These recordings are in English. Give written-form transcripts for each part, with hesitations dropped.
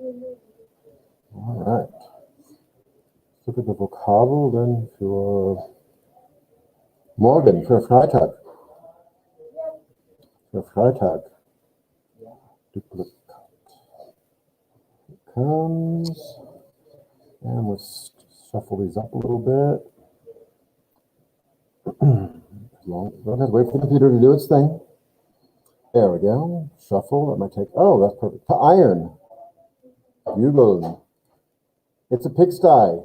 All right. Let's look at the Vokabel dann für morgen, für Freitag. Für Freitag. Duplikat comes. And let's shuffle these up a little bit. Don't have to wait for the computer to do its thing. There we go. Shuffle. That might take. Oh, that's perfect. To iron. Bugle. It's a pigsty.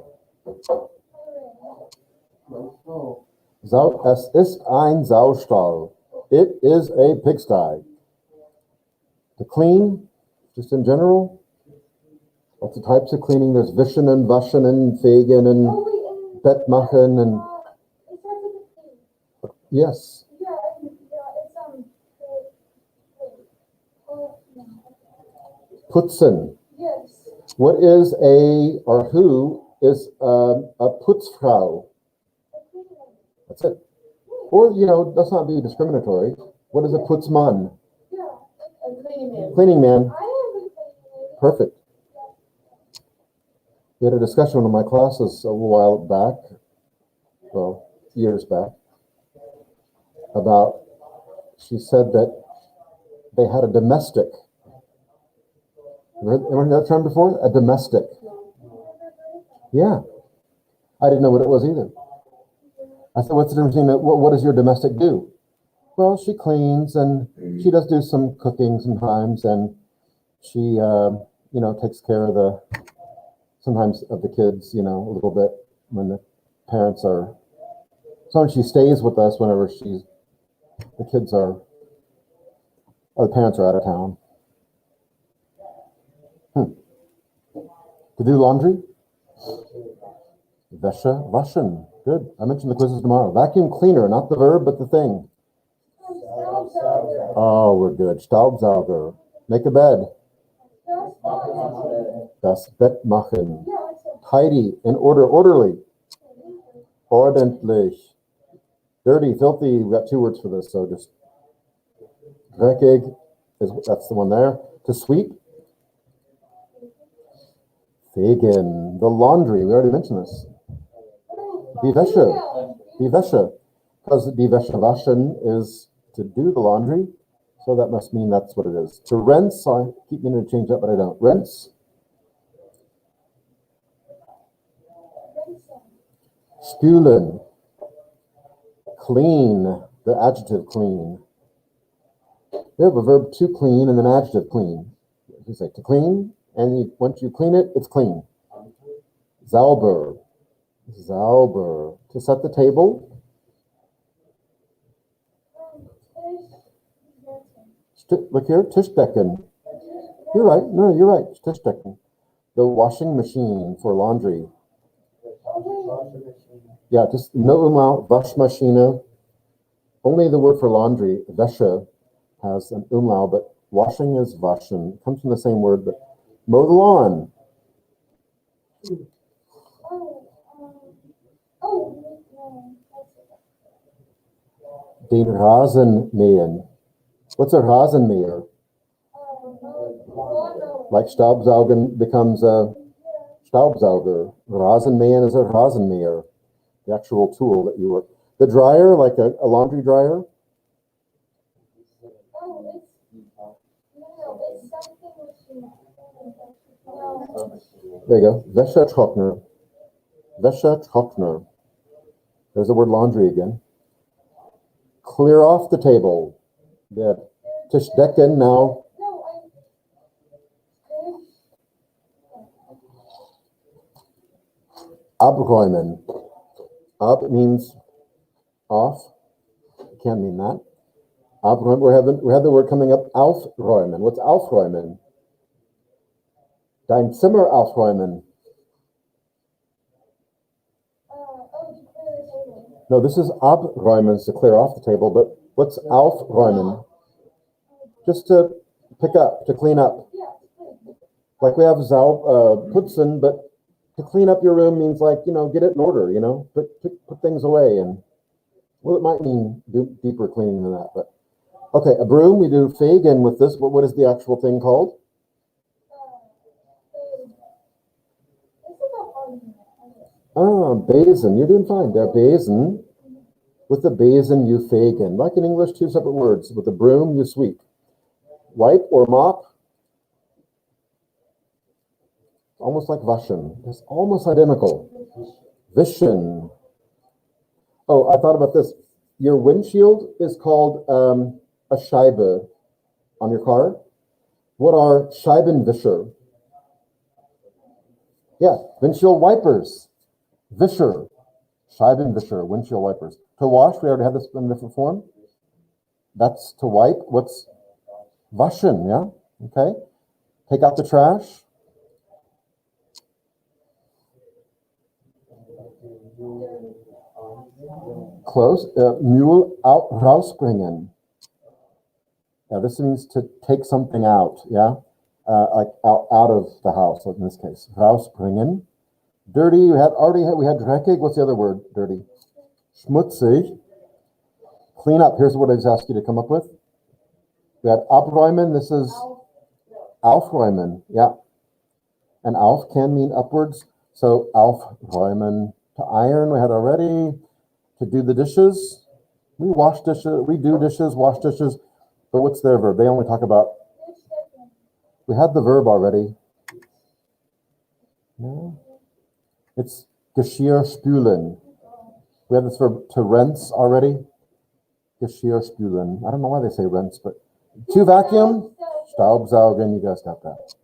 Es ist ein Saustall. It is a pigsty. To clean, just in general. Lots of types of cleaning. There's wischen and waschen and fegen and Bett machen and. Yes. Putzen. Yes. What is a, or who is a Putzfrau? That's it. Or, you know, let's not be discriminatory. What is a Putzmann? Yeah. A cleaning man. Cleaning man. I am a cleaning man. Perfect. We had a discussion in one of my classes a little while back, well, years back, about, she said that they had a domestic. Ever heard that term before? A domestic. Yeah. I didn't know what it was either. I said, what's the difference between what does your domestic do? Well, she cleans and she does do some cooking sometimes, and she, you know, takes care of the, sometimes of the kids, you know, a little bit when the parents are, sometimes she stays with us whenever the kids are, or the parents are out of town. To do laundry? Wäsche waschen. Good. I mentioned the quizzes tomorrow. Vacuum cleaner, not the verb, but the thing. Oh, we're good. Staubsauger. Make a bed. Das Bett machen. Tidy, in order, orderly. Ordentlich. Dirty, filthy. We've got two words for this, so just dreckig, that's the one there. To sweep. Fegen. The laundry. We already mentioned this. Die Wäsche. Die Wäsche. Because die Wäsche waschen is to do the laundry. So that must mean that's what it is. To rinse, I keep meaning to change that, but I don't. Rinse. Spülen. Clean. The adjective clean. We have a verb to clean and an adjective clean. You say to clean, and once you clean it, it's clean. Sauber. Sauber. To set the table. Look here, Tischdecken. You're right. No, you're right. Tischdecken. The washing machine for laundry. Yeah, just no umlaut, Waschmaschine. Only the word for laundry, Wäsche, has an umlaut, but washing is waschen. It comes from the same word, but mow the lawn. Den Rasen mähen. What's a Rasenmäher? Like Staubsaugen becomes a Staubsauger. Rasenmähen is a Rasenmäher, the actual tool that you work. The dryer, like a laundry dryer. There you go. Wäschetrockner. Wäschetrockner. There's the word laundry again. Clear off the table. The Tischdecken now. Abräumen. Ab means off. It can't mean that. Abräumen. We have the word coming up. Aufräumen. What's aufräumen? Dein Zimmer aufräumen. No, this is abräumen, is to clear off the table, but what's aufräumen? Just to pick up, to clean up. Like we have putzen, but to clean up your room means like, you know, get it in order, you know, put things away. And, well, it might mean deeper cleaning than that, but. Okay, a broom, we do fegen with this, but what is the actual thing called? Ah, basin. You're doing fine. Der Besen. With the basin, you fegen. Like in English, two separate words. With the broom, you sweep. Wipe or mop. Almost like waschen. It's almost identical. Wischen. Oh, I thought about this. Your windshield is called a Scheibe on your car. What are Scheibenwischer? Yeah, windshield wipers. Wischer. Scheibenwischer, windshield wipers. To wash, we already had this in a different form. That's to wipe. What's waschen, yeah? Okay. Take out the trash. Close. Müll out, rausbringen. Now this means to take something out, yeah? Like out of the house, in this case. Rausbringen. Dirty, we had dreckig. What's the other word? Dirty. Schmutzig. Clean up. Here's what I just asked you to come up with. We had abräumen. This is aufräumen. Yeah. And auf can mean upwards. So aufräumen. To iron, we had already. To do the dishes. We wash dishes. We do dishes, wash dishes. But what's their verb? They only talk about. We had the verb already. No. It's Geschirr spülen. We have this verb to rinse already. Geschirr spülen. I don't know why they say rinse, but to vacuum, Staubsaugen. You guys got that.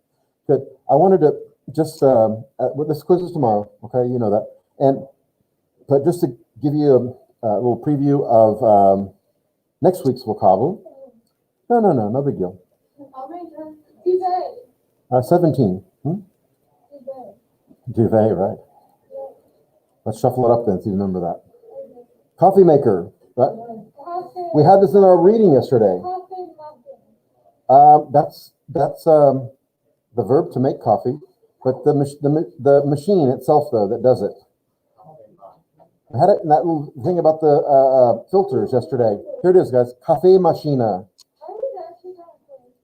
Good. I wanted to just this quiz is tomorrow. Okay, you know that. But just to give you a little preview of next week's vocabulary. No big deal. 17. Duvet, right? Let's shuffle it up then, so you remember that. Coffee maker. Right? We had this in our reading yesterday. That's the verb to make coffee, but the machine itself, though, that does it. I had it in that little thing about the filters yesterday. Here it is, guys. Kaffeemaschine.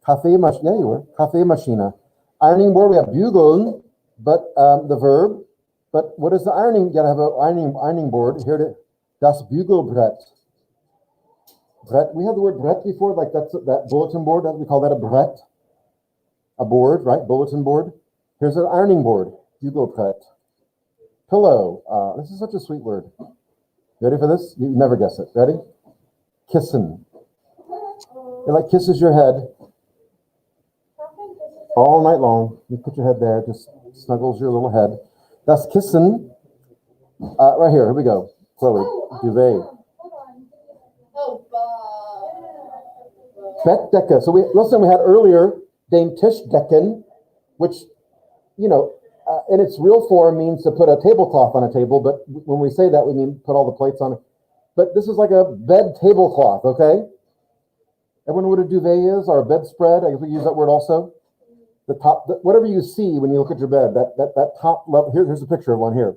Kaffeemaschine. Yeah, you were. Kaffeemaschine. Ironing board. We have bügeln, but the verb. But what is the ironing? You gotta have an ironing board. Here it is. Das Bügelbrett. Brett. We had the word Brett before, like that bulletin board. We call that a Brett. A board, right? Bulletin board. Here's an ironing board. Bügelbrett. Pillow. This is such a sweet word. Ready for this? You never guess it. Ready? Kissen. It like kisses your head all night long. You put your head there, just snuggles your little head. That's kissen. Right here we go. Chloe. Duvet. Bettdecke. So we had earlier den Tischdecken, which, you know, in its real form means to put a tablecloth on a table, but when we say that, we mean put all the plates on it. But this is like a bed tablecloth, okay? Everyone know what a duvet is, or a bedspread? I guess we use that word also. The top, whatever you see when you look at your bed, that top level. Here's a picture of one here.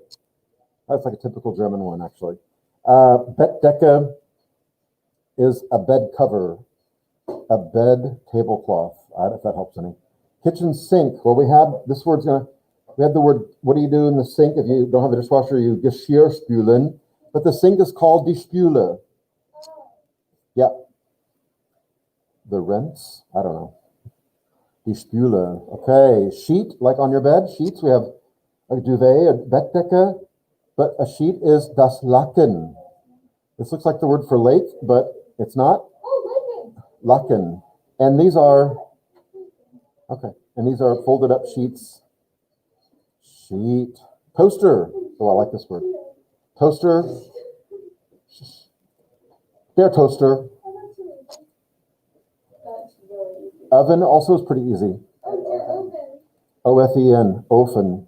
That's like a typical German one, actually. Bettdecke is a bed cover, a bed tablecloth. I don't know if that helps any. Kitchen sink. Well, we had the word, what do you do in the sink? If you don't have a dishwasher, you Geschirr spülen. But the sink is called die Spüle. Yeah. The rinse? I don't know. Die Spüle. Okay. Sheet, like on your bed. Sheets, we have a duvet, a Bettdecke. But a sheet is das Laken. This looks like the word for lake, but it's not. Laken. And these are, okay. And these are folded up sheets. Sheet. Toaster. Oh, I like this word. Toaster. Der Toaster. Oven also is pretty easy. O-F-E-N. Ofen.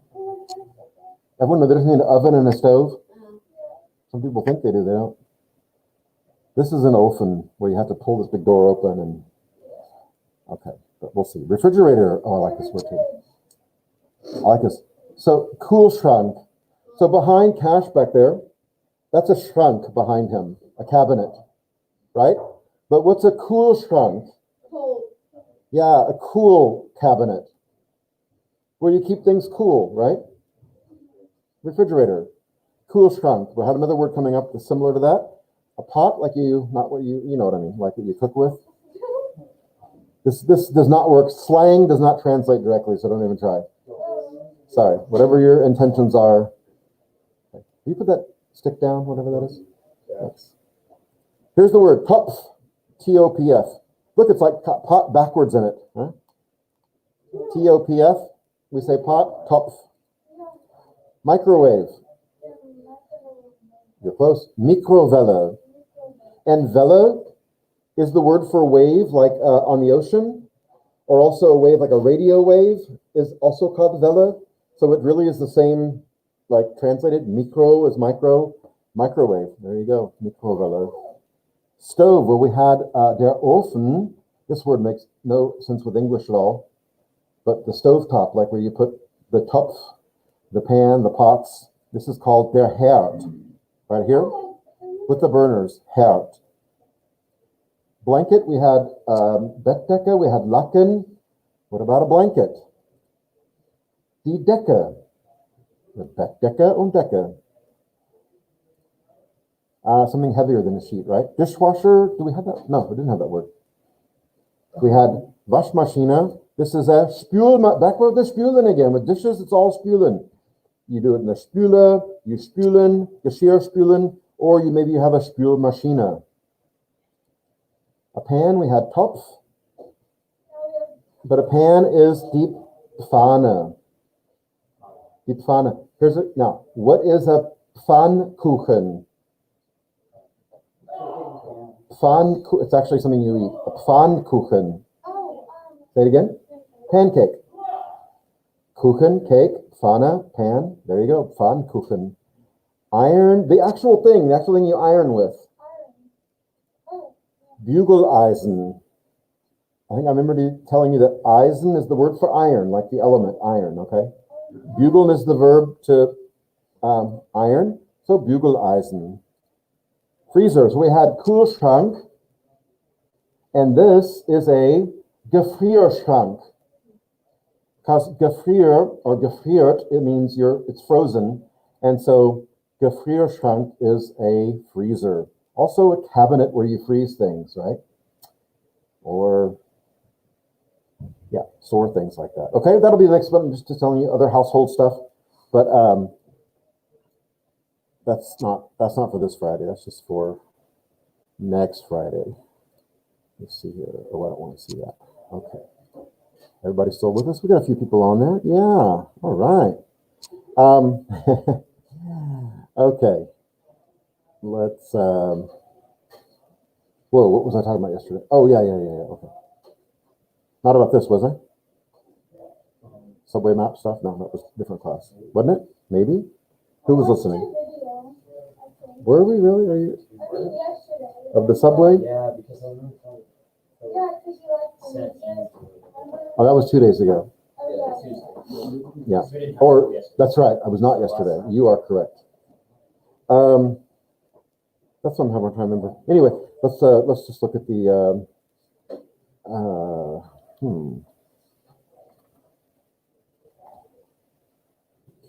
Everyone know there's an oven and a stove? Some people think they do, they don't. This is an ofen where you have to pull this big door open and, okay, but we'll see. Refrigerator. Oh, I like this word too. I like this. So, Kühlschrank. So behind Cash back there, that's a Schrank behind him, a cabinet, right? But what's a Kühlschrank? Cold. Yeah, a cool cabinet, where you keep things cool, right? refrigerator. Kühlschrank. We had another word coming up that's similar to that. A pot, like not what you know what I mean, like what you cook with. This does not work. Slang does not translate directly, so don't even try. Sorry, whatever your intentions are. Okay. Can you put that stick down, whatever that is? Thanks. Here's the word, Topf, T-O-P-F. Look, it's like pot backwards in it. Huh? T-O-P-F, we say pot, Topf. Microwave. You're close. Mikrowelle. And Welle is the word for wave, like on the ocean, or also a wave, like a radio wave, is also called Welle. So it really is the same, like translated. Micro is micro, microwave. There you go, Mikrowelle. Stove, where we had der Ofen. This word makes no sense with English at all, but the stove top, like where you put the Topf, the pan, the pots. This is called der Herd, right here, with the burners, Herd. Blanket, we had Bettdecke, we had Laken. What about a blanket? Die Decke. The Bettdecke und Decke. Something heavier than a sheet, right? Dishwasher, do we have that? No, we didn't have that word. We had Waschmaschine. This is a Spül, back with the Spülen again. With dishes, it's all Spülen. You do it in the Spüle, you spülen, Geschirr spülen, or maybe you have a Spülmaschine. A pan, we had Topf, but a pan is deep Pfanne. Deep Pfanne. Here's it. Now, what is a Pfannkuchen? It's actually something you eat. A Pfannkuchen. Say it again. Pancake. Kuchen, cake, Pfanne, pan. There you go. Pfannkuchen. Iron, the actual thing you iron with. Bugeleisen. I think I remember telling you that Eisen is the word for iron, like the element iron, okay? Bugeln is the verb to iron, so Bugeleisen. Freezers, we had Kühlschrank, and this is a Gefrierschrank. Because gefrier or gefriert, it means it's frozen, and so Gefrierschrank is a freezer. Also a cabinet where you freeze things, right? Or, yeah, store things like that. Okay, that'll be the next one, just to telling you other household stuff. But that's not for this Friday. That's just for next Friday. Let's see here. Oh, I don't want to see that. Okay. Everybody still with us? We got a few people on there. Yeah. All right. Okay. Let's, whoa, what was I talking about yesterday? Oh, yeah. Okay. Not about this, was I? Subway map stuff? No, that was a different class. Wasn't it? Maybe? Who was listening? Were we really? Are you? Of the subway? Yeah, because I remember. Oh, that was 2 days ago. Yeah. Or, that's right. I was not yesterday. You are correct. That's what I'm trying to remember. Anyway, let's just look at the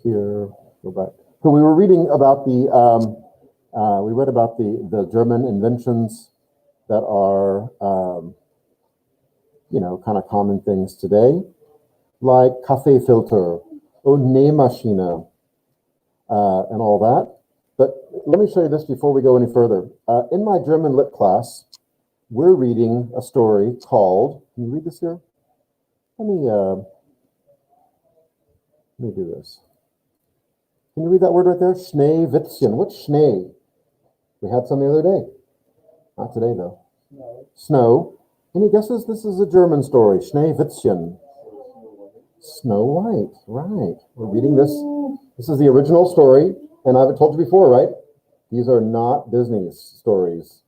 here. Go back. So we were reading about we read about the German inventions that are kind of common things today, like Kaffeefilter or Nähmaschine and all that. But let me show you this before we go any further. In my German lit class, we're reading a story called, can you read this here? Let me do this. Can you read that word right there? Schneewittchen. What's Schnee? We had some the other day. Not today, though. Snow. Any guesses? This is a German story. Schneewittchen. Snow White. Right. We're reading this. This is the original story. And I've told you before, right? These are not Disney's stories.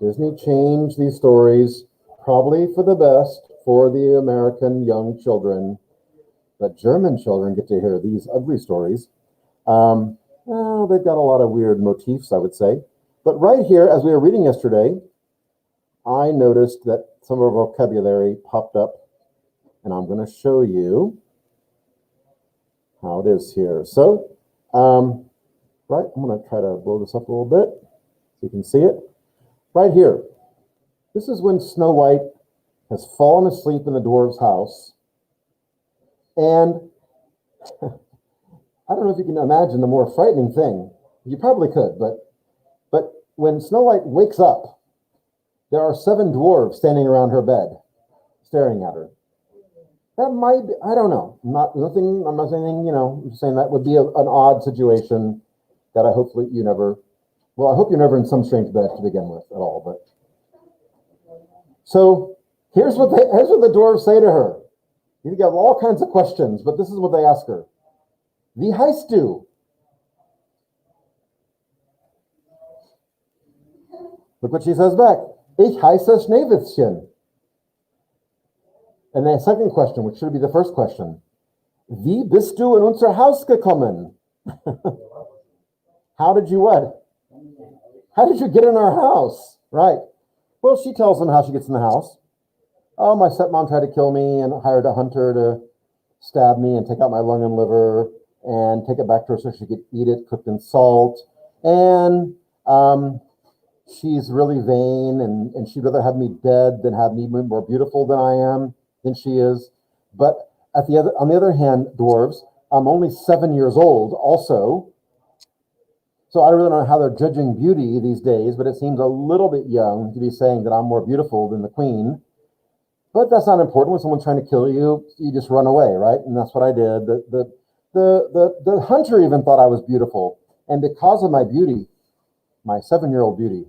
Disney changed these stories probably for the best for the American young children. But German children get to hear these ugly stories. Well, they've got a lot of weird motifs, I would say. But right here, as we were reading yesterday, I noticed that some of our vocabulary popped up. And I'm going to show you how it is here. So, Right, I'm going to try to blow this up a little bit so you can see it. Right here. This is when Snow White has fallen asleep in the dwarf's house. And I don't know if you can imagine the more frightening thing. You probably could, but when Snow White wakes up, there are 7 dwarves standing around her bed, staring at her. That might be, I don't know. I'm not saying anything, I'm just saying that would be an odd situation that I hopefully you never, well, I hope you're never in some strange bed to begin with at all, but. So here's what the dwarves say to her. You got all kinds of questions, but this is what they ask her. Wie heißt du? Look what she says back. Ich heiße Schneewittchen. And the second question, which should be the first question. Wie bist du in unser Haus gekommen? How did you what? How did you get in our house? Right. Well, she tells them how she gets in the house. Oh, my stepmom tried to kill me and hired a hunter to stab me and take out my lung and liver and take it back to her so she could eat it cooked in salt. And she's really vain and she'd rather have me dead than have me more beautiful than she is. But on the other hand, dwarves, I'm only 7 years old also. So I really don't know how they're judging beauty these days, but it seems a little bit young to be saying that I'm more beautiful than the queen. But that's not important. When someone's trying to kill you, you just run away, right? And that's what I did. The hunter even thought I was beautiful. And because of my beauty, my 7-year-old beauty,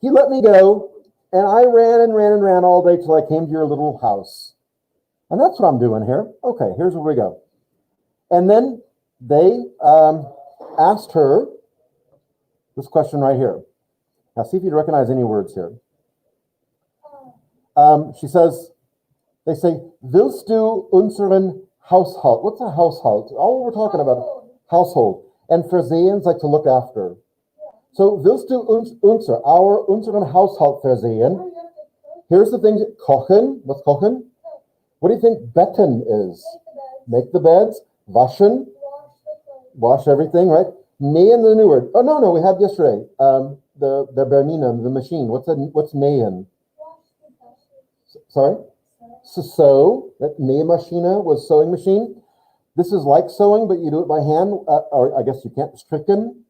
he let me go. And I ran and ran and ran all day till I came to your little house. And that's what I'm doing here. Okay, here's where we go. And then they asked her this question right here. Now see if you recognize any words here. She says, they say, willst du unseren Haushalt? What's a household? All we're talking about, household. And versehen, like to look after. So willst du unseren Haushalt versehen? Here's the thing, kochen. What's kochen? What do you think betten is? Make the beds. Waschen. Wash everything, right? Nähen, the new word. Oh, no, we had yesterday. The Bernina, the machine. What's nähen? Sorry? So that Nähmaschine was sewing machine. This is like sewing, but you do it by hand, or I guess you can't. Stricken.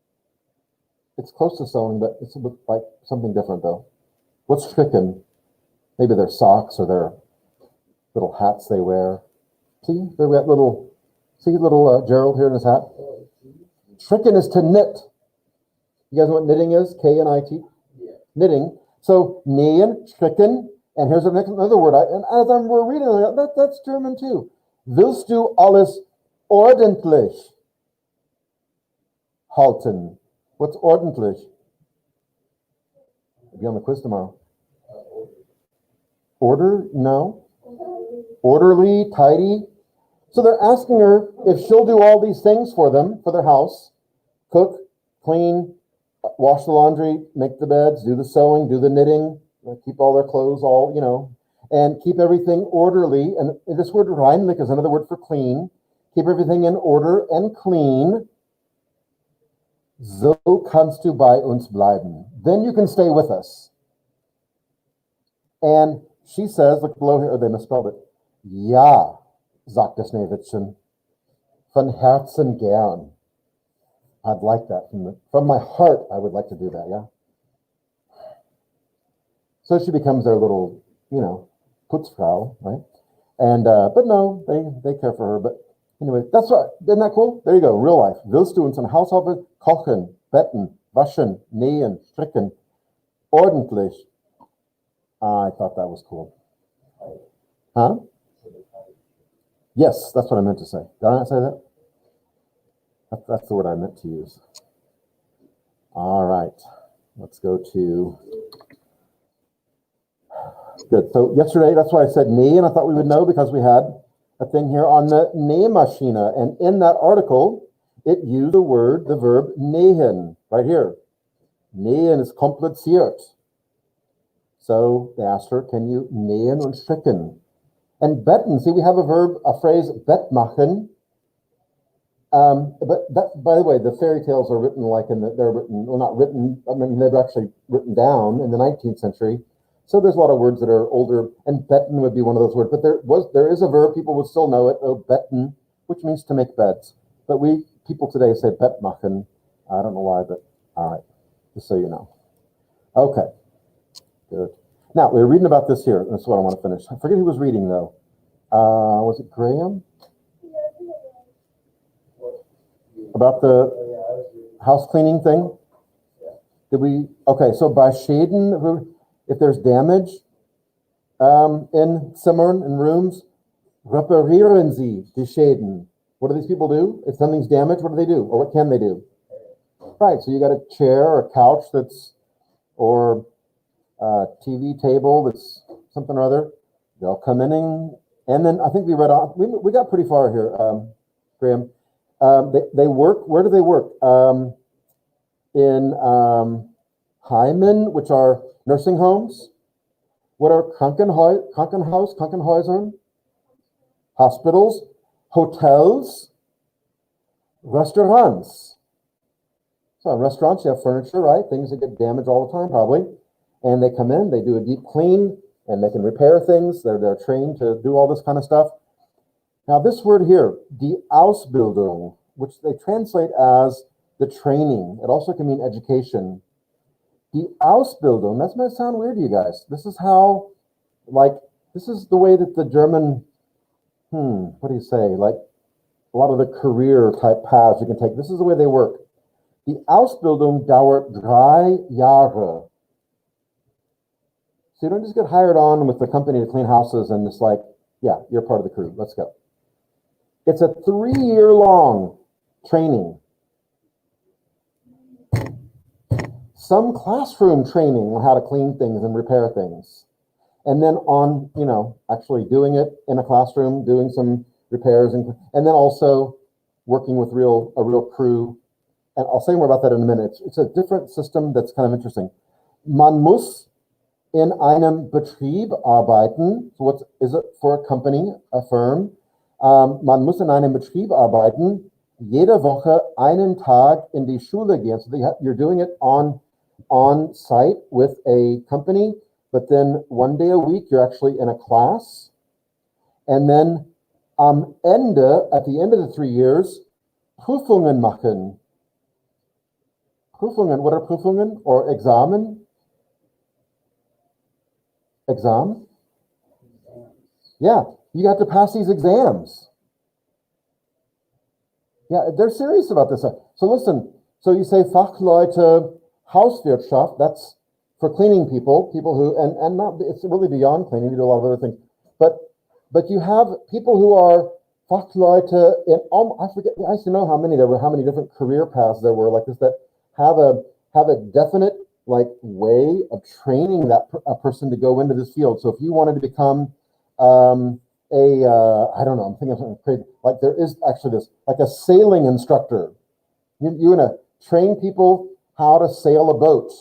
It's close to sewing, but it's a bit like something different though. What's stricken? Maybe their socks or their little hats they wear. See, they've got little Gerald here in his hat. Stricken is to knit. You guys know what knitting is? K-N-I-T? Yeah. Knitting. So nähen, stricken. And here's another word. And as we're reading that's German too. Willst du alles ordentlich halten? What's ordentlich? Be on the quiz tomorrow. Order? No. Orderly, tidy. So they're asking her if she'll do all these things for them, for their house. Cook, clean, wash the laundry, make the beds, do the sewing, do the knitting, keep all their clothes and keep everything orderly. And this word reinlich is another word for clean. Keep everything in order and clean. So kannst du bei uns bleiben. Then you can stay with us. And she says, look below here, they misspelled it. Ja, sagte Schneewittchen. Von Herzen gern. I'd like that. From my heart, I would like to do that, yeah? So she becomes their little, Putzfrau, right? And, but no, they care for her. But anyway, that's right. Isn't that cool? There you go, real life. Willst du unseren Haushalt kochen, betten, waschen, nähen, stricken, ordentlich? I thought that was cool. Huh? Yes, that's what I meant to say. Did I not say that? That's the word I meant to use. All right, let's go to... Good. So yesterday, that's why I said nähen, and I thought we would know because we had a thing here on the Nähmaschine. And in that article, it used the verb nähen, right here. Nähen is kompliziert. So they asked her, can you nähen und stricken? And betten, see, we have a phrase, Bett machen. But that, by the way, the fairy tales are written they're written, well, not written, I mean, they're actually written down in the 19th century. So there's a lot of words that are older, and betten would be one of those words. But there is a verb, people would still know it, betten, which means to make beds. But people today say bed machen. I don't know why, but all right, just so you know. Okay, good. Now, we were reading about this here. That's what I want to finish. I forget who was reading, though. Was it Graham? About the house cleaning thing? Okay, so by Schäden, if there's damage in Zimmern, in rooms, reparieren Sie die Schäden. What do these people do? If something's damaged, what do they do? Or what can they do? Right, so you got a chair or a couch or a TV table that's something or other. They'll come in and then I think we read off, we got pretty far here, Graham. They work, where do they work? In Heimen, which are nursing homes. What are Krankenhäusern? Hospitals, hotels, restaurants. So in restaurants, you have furniture, right? Things that get damaged all the time, probably. And they come in, they do a deep clean, and they can repair things. They're trained to do all this kind of stuff. Now, this word here, die Ausbildung, which they translate as the training. It also can mean education. Die Ausbildung, that might sound weird to you guys. This is how, this is the way that the German, what do you say? Like a lot of the career type paths you can take. This is the way they work. Die Ausbildung dauert 3 Jahre. So you don't just get hired on with the company to clean houses and it's like, yeah, you're part of the crew. Let's go. It's a 3-year-long training. Some classroom training on how to clean things and repair things. And then on, actually doing it in a classroom, doing some repairs, and then also working with a real crew. And I'll say more about that in a minute. It's a different system that's kind of interesting. Man muss in einem Betrieb arbeiten. So what is it for a company, a firm? Man muss in einem Betrieb arbeiten, jede Woche einen Tag in die Schule gehen. So you're doing it on site with a company, but then one day a week you're actually in a class. And then at the end of the 3 years, Prüfungen machen. Prüfungen, what are Prüfungen? Or Examen? Exam? Yeah, you got to pass these exams. Yeah, they're serious about this. So listen, so you say Fachleute Hauswirtschaft, that's for cleaning people who, and not, it's really beyond cleaning, you do a lot of other things. But you have people who are Fachleute in, I forget, I used to know how many different career paths there were like this that have a definite way of training a person to go into this field. So if you wanted to become I don't know, I'm thinking of something crazy. Like there is actually this, like a sailing instructor. You're going to train people how to sail a boat.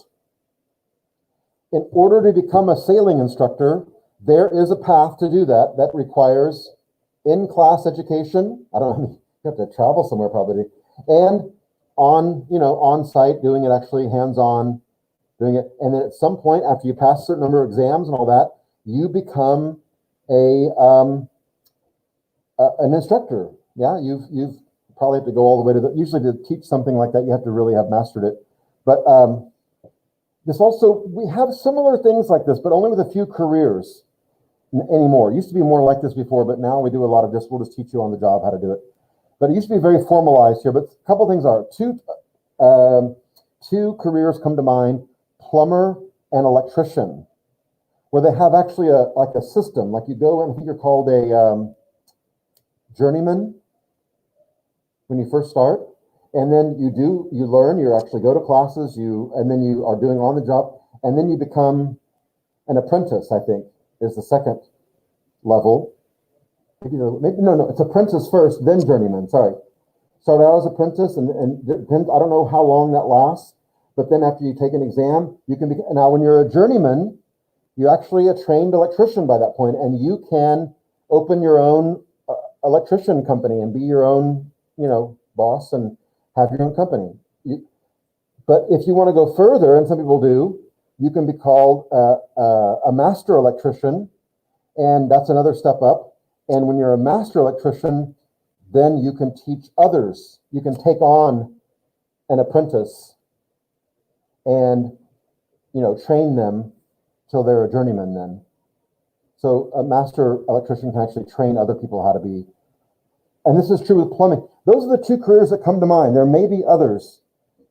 In order to become a sailing instructor, there is a path to do that. That requires in-class education. I don't know, you have to travel somewhere probably. And on site, doing it actually hands-on, doing it. And then at some point, after you pass a certain number of exams and all that, you become an instructor. Yeah, you've probably have to go all the way to usually to teach something like that, you have to really have mastered it. But this also, we have similar things like this, but only with a few careers anymore. It used to be more like this before, but now we do a lot of we'll just teach you on the job how to do it. But it used to be very formalized here, but a couple things are, two careers come to mind, plumber and electrician, where they have actually a system, like you go in, I think you're called a journeyman when you first start, and then you learn, you actually go to classes, and then you are doing on the job, and then you become an apprentice, I think, is the second level. No, it's apprentice first, then journeyman, sorry. Start out as apprentice, and depends, I don't know how long that lasts, but then after you take an exam, you can be, now when you're a journeyman, you're actually a trained electrician by that point, and you can open your own electrician company and be your own, boss and have your own company. But if you want to go further, and some people do, you can be called a master electrician, and that's another step up. And when you're a master electrician, then you can teach others. You can take on an apprentice and, train them till they're a journeyman then. So a master electrician can actually train other people how to be. And this is true with plumbing. Those are the two careers that come to mind. There may be others,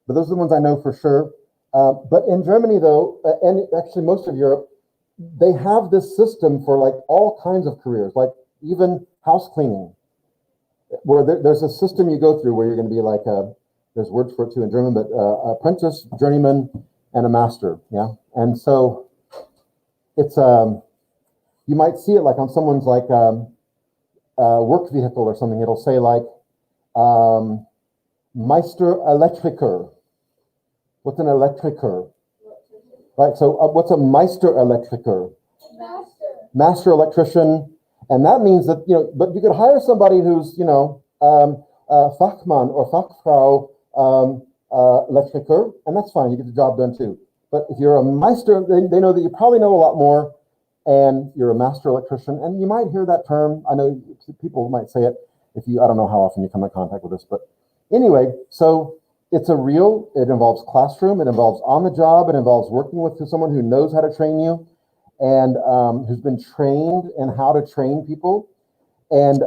but those are the ones I know for sure. But in Germany, though, and actually most of Europe, they have this system for like all kinds of careers, like even house cleaning, where there's a system you go through where you're going to be like there's words for it too in German, but apprentice, journeyman, and a master. Yeah, and so it's you might see it like on someone's like work vehicle or something. It'll say like Meister Elektriker. What's an Elektriker? Right. So what's a Meister Elektriker? Master electrician. And that means that, but you could hire somebody who's, Fachmann or Fachfrau Elektriker, and that's fine. You get the job done too. But if you're a Meister, they know that you probably know a lot more, and you're a master electrician. And you might hear that term. I know people might say it I don't know how often you come in contact with this, but anyway, so it involves classroom, it involves on the job, it involves working with someone who knows how to train you and who's been trained in how to train people. And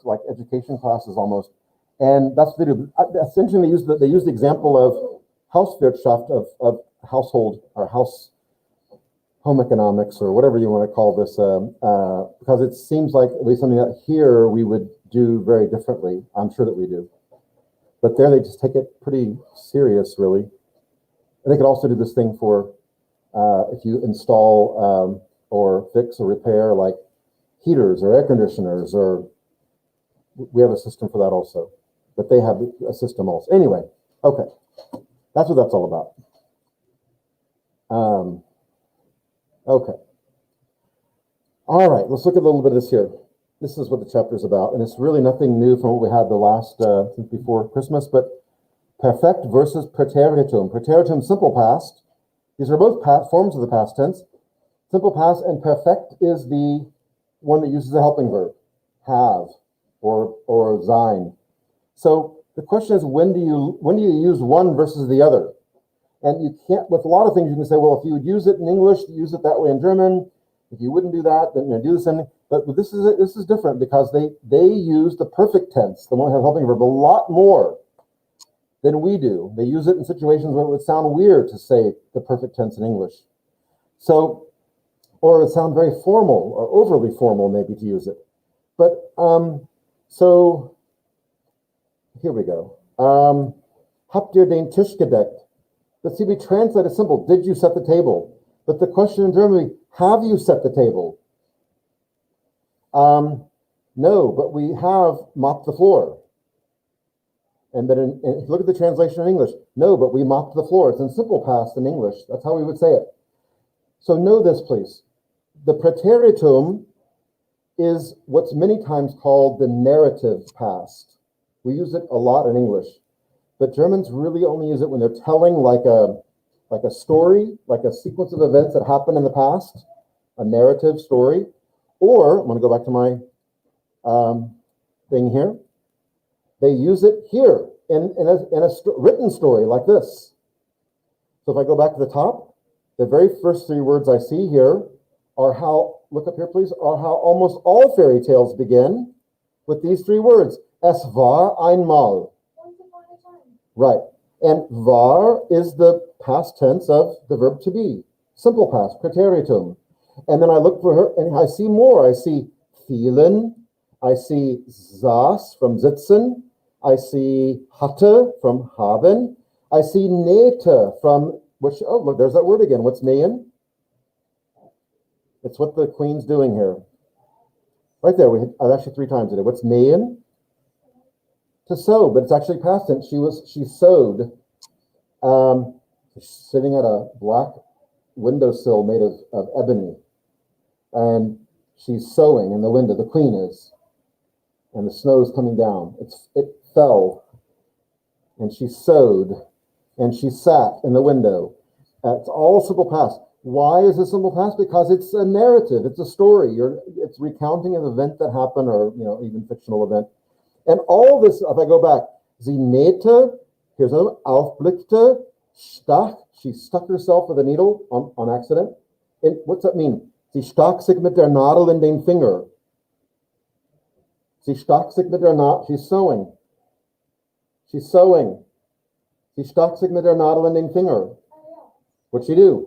like education classes almost. And that's what they do. Essentially, they use the example of Hauswirtschaft, of household or home economics or whatever you want to call this, because it seems like at least something that here we would do very differently. I'm sure that we do. But there they just take it pretty serious, really. And they could also do this thing for if you install or fix or repair like heaters or air conditioners, or we have a system for that also. But they have a system also. Anyway, okay. That's what that's all about. Okay. All right, let's look at a little bit of this here. This is what the chapter is about, and it's really nothing new from what we had the last, since before Christmas, but perfect versus preteritum. Preteritum, simple past. These are both forms of the past tense. Simple past, and perfect is the one that uses a helping verb, have, or sein. So the question is, when do you use one versus the other? And you can't, with a lot of things, you can say, well, if you would use it in English, use it that way in German. If you wouldn't do that, then do the same thing. But this is different because they use the perfect tense, the one that has helping verb, a lot more than we do. They use it in situations where it would sound weird to say the perfect tense in English. So, or it would sound very formal or overly formal maybe to use it. But, so, here we go. Habt ihr den Tisch gedeckt? Let's see, we translate it simple. Did you set the table? But the question in German, have you set the table? No, but we have mopped the floor. And then if you look at the translation in English, no, but we mopped the floor. It's in simple past in English. That's how we would say it. So know this, please. The preteritum is what's many times called the narrative past. We use it a lot in English, but Germans really only use it when they're telling like a story, like a sequence of events that happened in the past, a narrative story. Or I'm going to go back to my thing here. They use it here in a written story like this. So if I go back to the top, the very first three words I see here are how, look up here please, are how almost all fairy tales begin with these three words. Es war einmal. Once upon a time. Right. And war is the past tense of the verb to be. Simple past, preteritum. And then I look for her and I see more. I see vielen. I see saß from sitzen. I see hatte from haben. I see nähte from, which, oh, look, there's that word again. What's nähen? It's what the queen's doing here. Right there, I've actually three times today. What's nähen? To sew, but it's actually past tense. She sewed. Sitting at a black windowsill made of ebony. And she's sewing in the window, the queen is. and the snow is coming down. It fell, and she sewed, and she sat in the window. It's all simple past. Why is it simple past? Because it's a narrative. It's a story. It's recounting an event that happened, or even fictional event. And all this, if I go back, sie nähte, here's another, aufblickte, stach, she stuck herself with a needle on accident. And what's that mean? Sie stach sich mit der Nadel in den Finger. Sie stach sich mit der Nadel, she's sewing. She's sewing. Sie stach sich mit der Nadel in den Finger. What'd she do?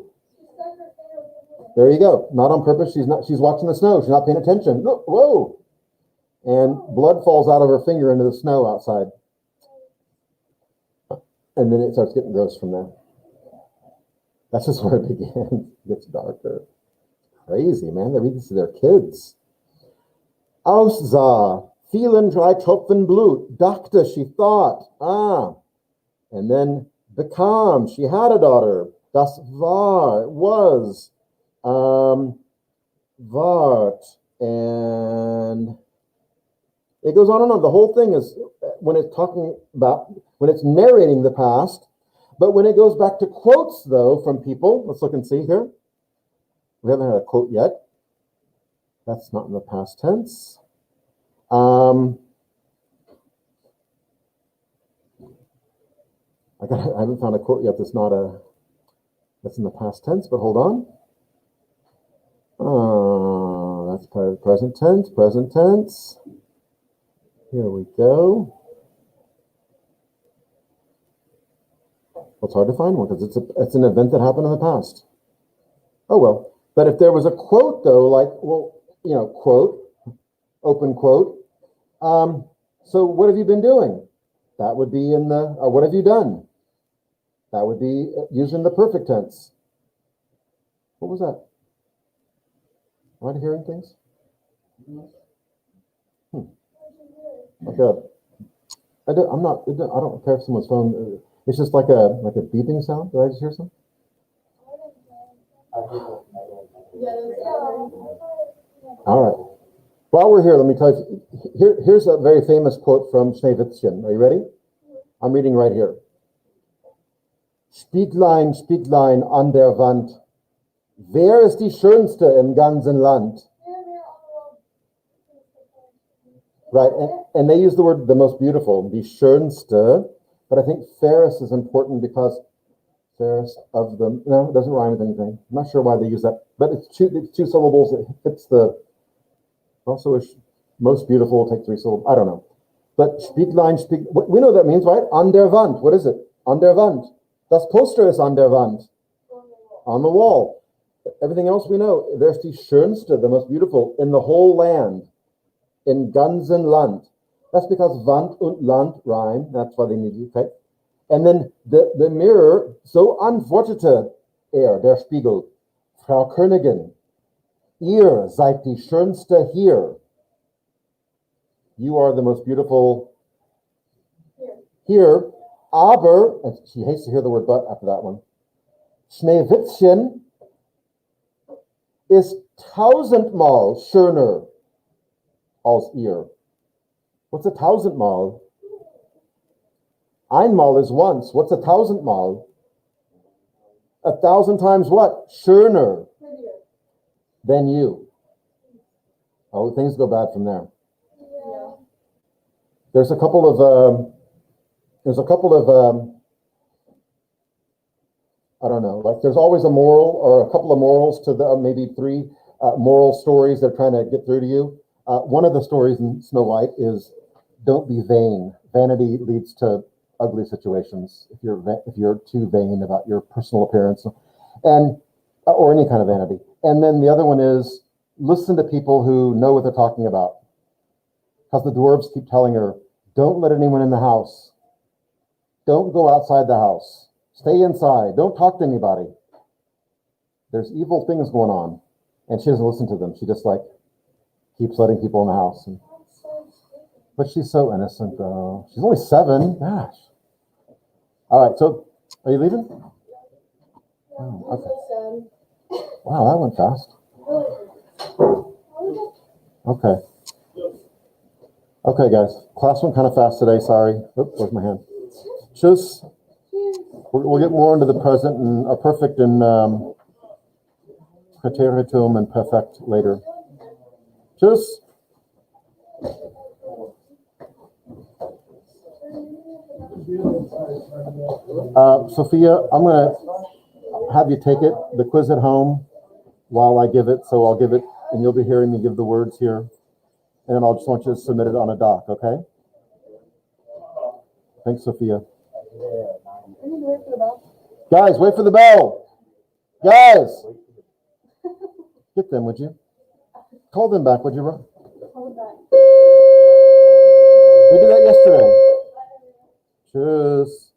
There you go. Not on purpose. She's watching the snow. She's not paying attention. Look, whoa. And blood falls out of her finger into the snow outside. And then it starts getting gross from there. That's just where it begins. It gets darker. Crazy, man. They read this to their kids. Aussah, fielen 3 Tropfen Blut. Dachte, she thought. And then bekam, she had a daughter. Das war, it was. Wart. And it goes on and on. The whole thing is, when it's narrating the past, but when it goes back to quotes, though, from people, let's look and see here. We haven't had a quote yet. That's not in the past tense. I haven't found a quote yet that's in the past tense, but hold on. That's part of present tense. Here we go. It's hard to find one because it's an event that happened in the past. Oh well. But if there was a quote, though, like, quote, open quote. So what have you been doing? That would be in the, what have you done? That would be using the perfect tense. What was that? Am I hearing things? Okay. I don't care if someone's phone. It's just like a beeping sound. Did I just hear something? All right. While we're here, let me tell you. Here's a very famous quote from Schneewittchen. Are you ready? I'm reading right here. Spieglein, Spieglein an der Wand. Wer ist die Schönste im ganzen Land? Right, and they use the word the most beautiful, die Schönste, but I think fairest is important because fairest of them, no, it doesn't rhyme with anything. I'm not sure why they use that, but it's two syllables. It hits the, also most beautiful will take 3 syllables. I don't know. But Spieglein, we know what that means, right? An der Wand. What is it? An der Wand. Das Poster ist an der Wand. On the wall. Everything else we know. There's die Schönste, the most beautiful, in the whole land. In ganzen Land. That's because Wand und Land rhyme. That's why they need to type. And then the mirror, so antwortete der Spiegel, Frau Königin, ihr seid die Schönste hier. You are the most beautiful here. Aber, and she hates to hear the word but after that one, Schneewittchen ist 1000-mal schöner als ihr. What's 1000-mal? Einmal is once. What's 1000-mal? 1,000 times what? Schöner than you. Oh, things go bad from there. Yeah. There's a couple of I don't know, like there's always a moral or a couple of morals to the maybe 3 moral stories they're trying to get through to you. One of the stories in Snow White is don't be vain. Vanity leads to ugly situations if you're too vain about your personal appearance and or any kind of vanity. And then the other one is listen to people who know what they're talking about. Because the dwarves keep telling her, don't let anyone in the house. Don't go outside the house. Stay inside. Don't talk to anybody. There's evil things going on. And she doesn't listen to them. She just keeps letting people in the house. But she's so innocent, though. She's only 7. Gosh. All right, so are you leaving? Oh, okay. Wow, that went fast. Okay. Okay, guys. Class went kind of fast today. Sorry. Oops, where's my hand? Just we'll get more into the present and a perfect and praeteritum and perfect later. Just Sophia, I'm gonna have you take it, the quiz at home, while I give it. So I'll give it, and you'll be hearing me give the words here, and then I'll just want you to submit it on a doc. Okay? Thanks, Sophia. I need to wait for the bell. Guys, wait for the bell. Guys, get them, would you? Call them back, would you? Hold back. They did that yesterday. Tschüss.